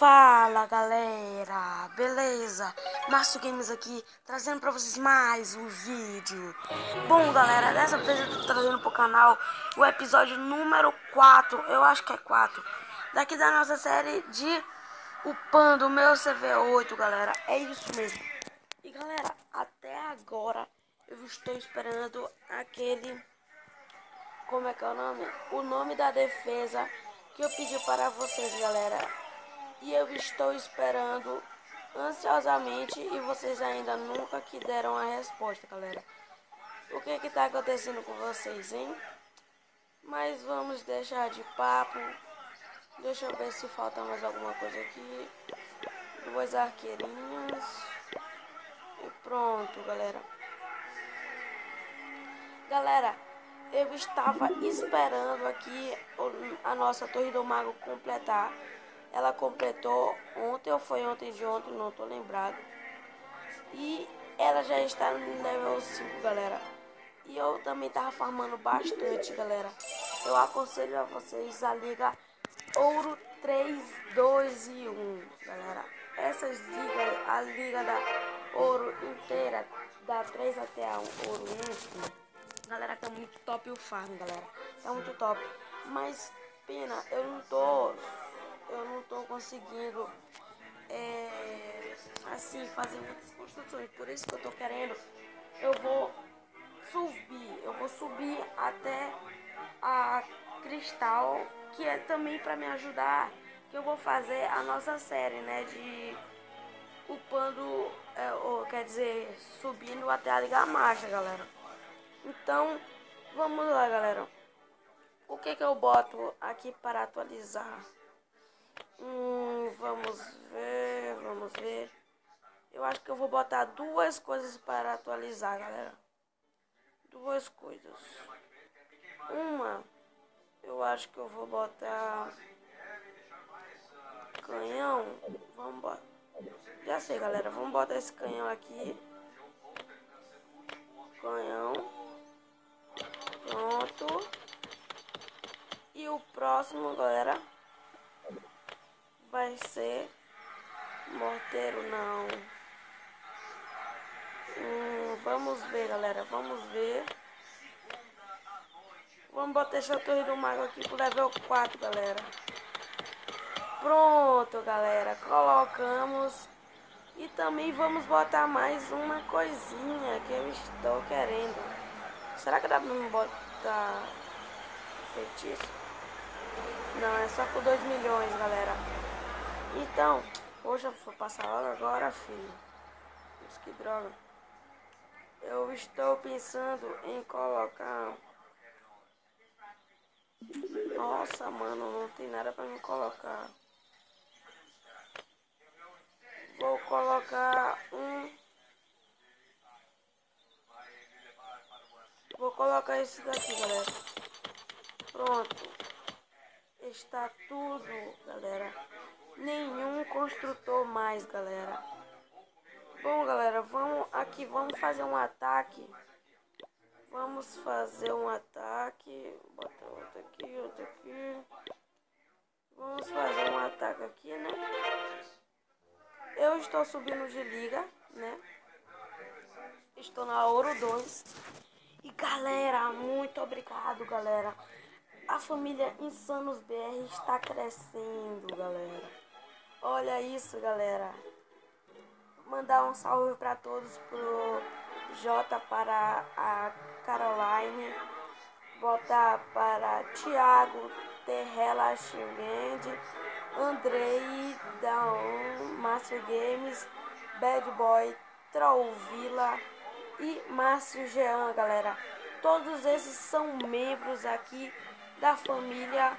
Fala galera, beleza? Márcio Games aqui, trazendo pra vocês mais um vídeo. Bom galera, dessa vez eu tô trazendo pro canal o episódio número 4, eu acho que é 4, daqui da nossa série de upando o meu CV8, galera, é isso mesmo. E galera, até agora eu estou esperando aquele, como é que é o nome? O nome da defesa que eu pedi para vocês, galera. E eu estou esperando ansiosamente e vocês ainda nunca que deram a resposta, galera. O que que tá acontecendo com vocês, hein? Mas vamos deixar de papo. Deixa eu ver se falta mais alguma coisa aqui. Duas arqueirinhas. E pronto, galera. Galera, eu estava esperando aqui a nossa Torre do Mago completar. Ela completou ontem ou foi ontem de ontem, não tô lembrado. E ela já está no level 5, galera. E eu também tava farmando bastante, galera. Eu aconselho a vocês a liga Ouro 3, 2 e 1, galera. Essas ligas, a liga da Ouro inteira, da 3 até a Ouro 1, galera, tá muito top o farm, galera. Tá muito top. Mas, pena, eu não tô conseguindo assim fazer muitas construções. Por isso que eu tô querendo, eu vou subir até a cristal, que é também para me ajudar, que eu vou fazer a nossa série, né, de upando, ou quer dizer, subindo até a liga marcha, galera. Então, vamos lá, galera. O que que eu boto aqui para atualizar? Vamos ver. Eu acho que eu vou botar duas coisas para atualizar, galera. Duas coisas. Uma, eu acho que eu vou botar canhão. Vamos botar. Já sei, galera. Vamos botar esse canhão aqui. Canhão. Pronto. E o próximo, galera, vai ser morteiro, não. Vamos ver, galera. Vamos ver. Vamos botar essa Torre do Mago aqui pro level 4, galera. Pronto, galera. Colocamos. E também vamos botar mais uma coisinha que eu estou querendo. Será que dá pra me botar feitiço? Não, é só por 2 milhões, galera. Então, poxa, foi passar logo agora, filho. Isso, que droga. Eu estou pensando em colocar... Nossa, mano, não tem nada pra me colocar. Vou colocar Vou colocar esse daqui, galera. Pronto. Está tudo, galera. Nenhum construtor mais, galera. Bom, galera, vamos fazer um ataque. Vamos fazer um ataque. Bota outro aqui, outro aqui. Vamos fazer um ataque aqui, né? Eu estou subindo de liga, né? Estou na Ouro 2. E galera, muito obrigado, galera. A família Insanos BR está crescendo, galera. Olha isso, galera. Mandar um salve para todos, pro J, para a Caroline, botar para Thiago, Terrela Xingende, Andrei, Daon, Márcio Games, Bad Boy, Trollvilla e Márcio Jean, galera. Todos esses são membros aqui da família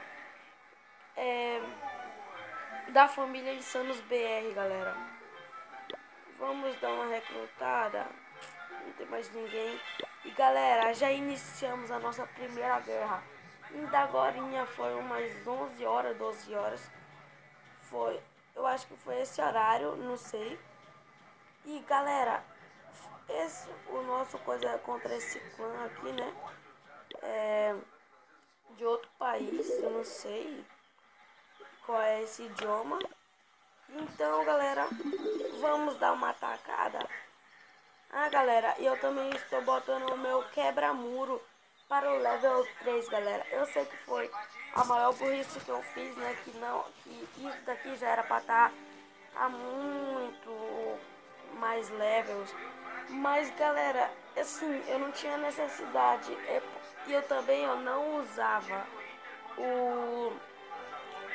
Insanos BR, galera. Vamos dar uma recrutada. Não tem mais ninguém. E galera, já iniciamos a nossa primeira guerra. Ainda agorinha foi umas 11 horas, 12 horas. Foi, eu acho que foi esse horário, não sei. E galera, o nosso coisa contra esse clã aqui, né? De outro país, eu não sei qual é esse idioma. Então, galera, vamos dar uma atacada. Ah, galera, eu também estou botando o meu quebra-muro para o level 3, galera. Eu sei que foi a maior burrice que eu fiz, né? Que isso daqui já era para estar a muito mais levels. Mas, galera, assim, eu não tinha necessidade. E eu também não usava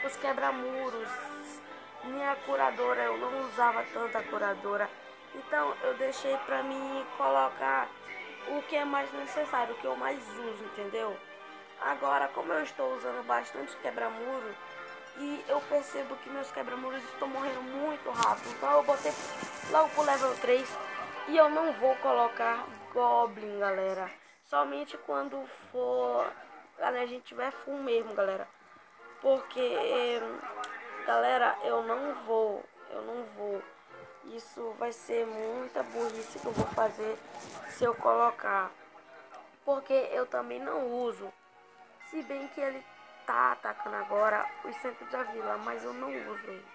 os quebra-muros. Minha curadora, eu não usava tanta curadora. Então eu deixei pra mim colocar o que é mais necessário, o que eu mais uso, entendeu? Agora, como eu estou usando bastante quebra-muro e eu percebo que meus quebra-muros estão morrendo muito rápido, então eu botei logo pro level 3 e eu não vou colocar Goblin, galera. Somente quando for, galera, a gente tiver full mesmo, galera. Porque, galera, eu não vou. Isso vai ser muita burrice que eu vou fazer se eu colocar. Porque eu também não uso. Se bem que ele tá atacando agora os centros da vila, mas eu não uso ele.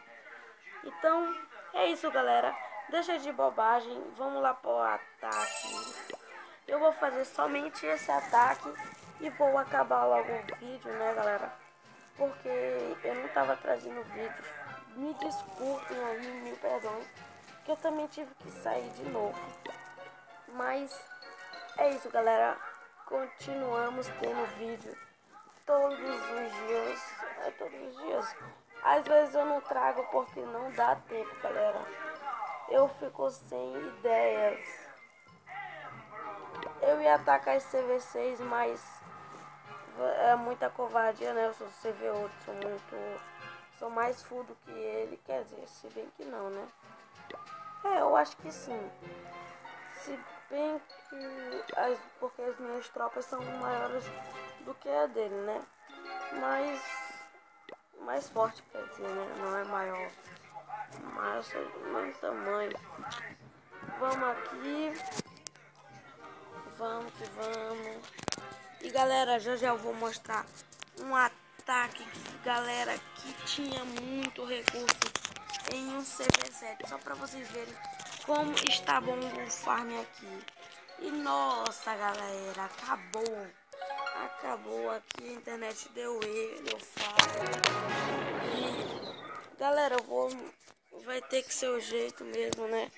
Então, é isso, galera. Deixa de bobagem. Vamos lá pro ataque. Eu vou fazer somente esse ataque e vou acabar logo o vídeo, né, galera? Porque eu não tava trazendo vídeos. Me desculpem aí, mil perdões, que eu também tive que sair de novo. Mas é isso, galera. Continuamos tendo vídeo todos os dias. Todos os dias. Às vezes eu não trago porque não dá tempo, galera. Eu fico sem ideias. Eu ia atacar esse CV6, mas é muita covardia, né? Eu sou CV8, sou mais full do que ele, quer dizer, se bem que não, né? Eu acho que sim. Se bem que porque as minhas tropas são maiores do que a dele, né? Mas mais forte, quer dizer, né? Não é maior, mas do mesmo tamanho. Vamos aqui. Vamos que vamos. E galera, já eu vou mostrar um ataque, galera, que tinha muito recurso em um CV7. Só pra vocês verem como está bom o farm aqui. E nossa, galera, acabou. Acabou aqui, a internet deu erro, deu falha. E galera, vai ter que ser o jeito mesmo, né?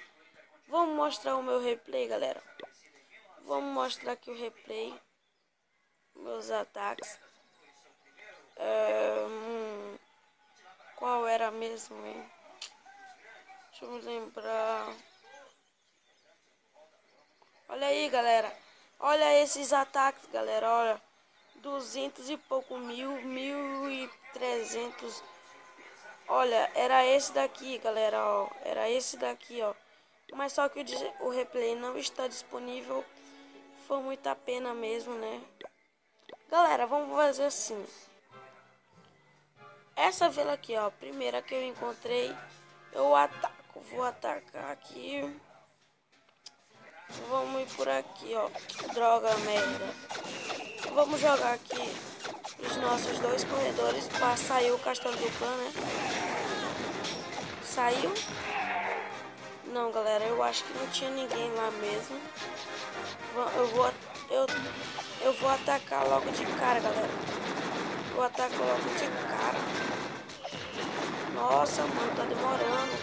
Vamos mostrar o meu replay, galera. Vamos mostrar aqui o replay. Meus ataques. Qual era mesmo, hein? Deixa eu me lembrar. Olha aí, galera. Olha esses ataques, galera. Olha. 200 e pouco mil, 1.300. Olha, era esse daqui, galera, ó. Era esse daqui, ó. Mas só que o replay não está disponível. Foi muita pena mesmo, né? Galera, vamos fazer assim. Essa vila aqui, ó. Primeira que eu encontrei, eu ataco. Vou atacar aqui. Vamos ir por aqui, ó. Droga, merda. Vamos jogar aqui os nossos dois corredores para sair o castelo do clã, né? Saiu? Não, galera, eu acho que não tinha ninguém lá mesmo. Eu vou atacar logo de cara, galera. Vou atacar logo de cara. Nossa, mano, tá demorando.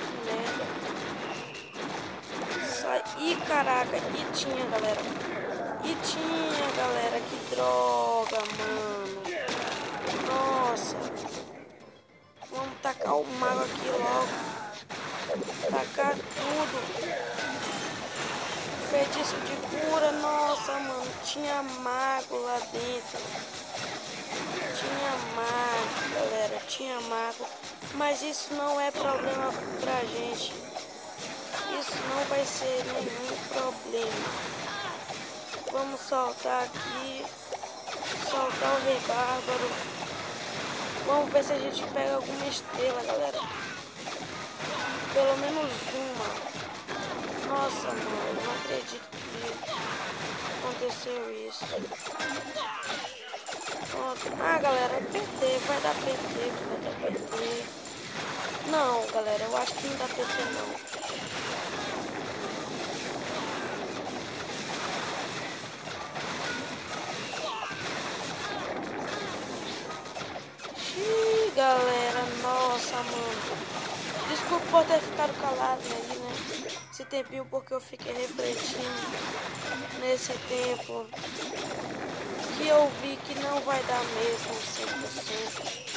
Que merda. Sai. Ih, caraca. E tinha, galera. Que droga, mano. Nossa. Vamos tacar o mago aqui logo. Tacar tudo. Feitiço de cura. Nossa, mano. Tinha mago lá dentro. Tinha mago, galera. Tinha mago. Mas isso não é problema pra gente. Isso não vai ser nenhum problema. Vamos soltar aqui. Soltar o Rei Bárbaro. Vamos ver se a gente pega alguma estrela, galera. Pelo menos uma. Nossa, mano, não acredito que aconteceu isso. Pronto. Ah, galera, PT, vai dar PT. Não, galera, eu acho que não dá PT não. Xiii, galera, nossa, mano. Desculpa por ter ficado calado aí, né? Esse tempinho porque eu fiquei refletindo nesse tempo que eu vi que não vai dar mesmo 100%.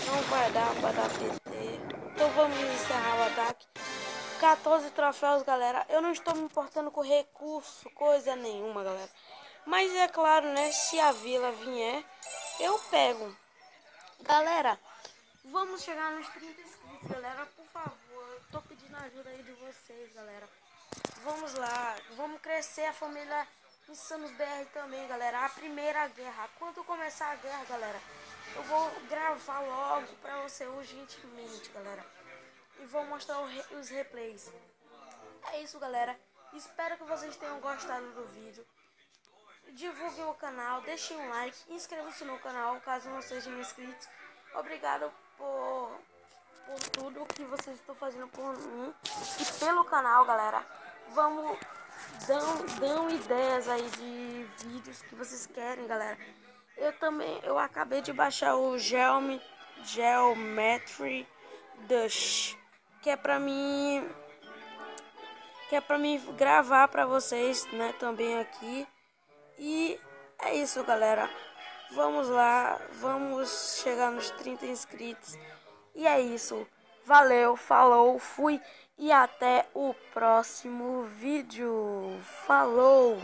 Não vai dar pra dar PT. Então vamos encerrar o ataque. 14 troféus, galera. Eu não estou me importando com recurso, coisa nenhuma, galera. Mas é claro, né? Se a vila vier, eu pego. Galera, vamos chegar nos 30 inscritos, galera. Por favor, eu tô pedindo ajuda aí de vocês, galera. Vamos lá, vamos crescer a família Insanos BR também, galera. A primeira guerra. Quando começar a guerra, galera, eu vou gravar logo pra você urgentemente, galera. E vou mostrar os replays. É isso, galera. Espero que vocês tenham gostado do vídeo. Divulguem o canal, deixem um like, inscrevam-se no canal caso não sejam inscritos. Obrigado por tudo que vocês estão fazendo por mim e pelo canal, galera. Vamos dão ideias aí de vídeos que vocês querem, galera. Eu acabei de baixar o Geometry Dash, que é pra mim gravar pra vocês, né, também aqui. E é isso, galera. Vamos lá, vamos chegar nos 30 inscritos. E é isso. Valeu, falou, fui e até o próximo vídeo. Falou!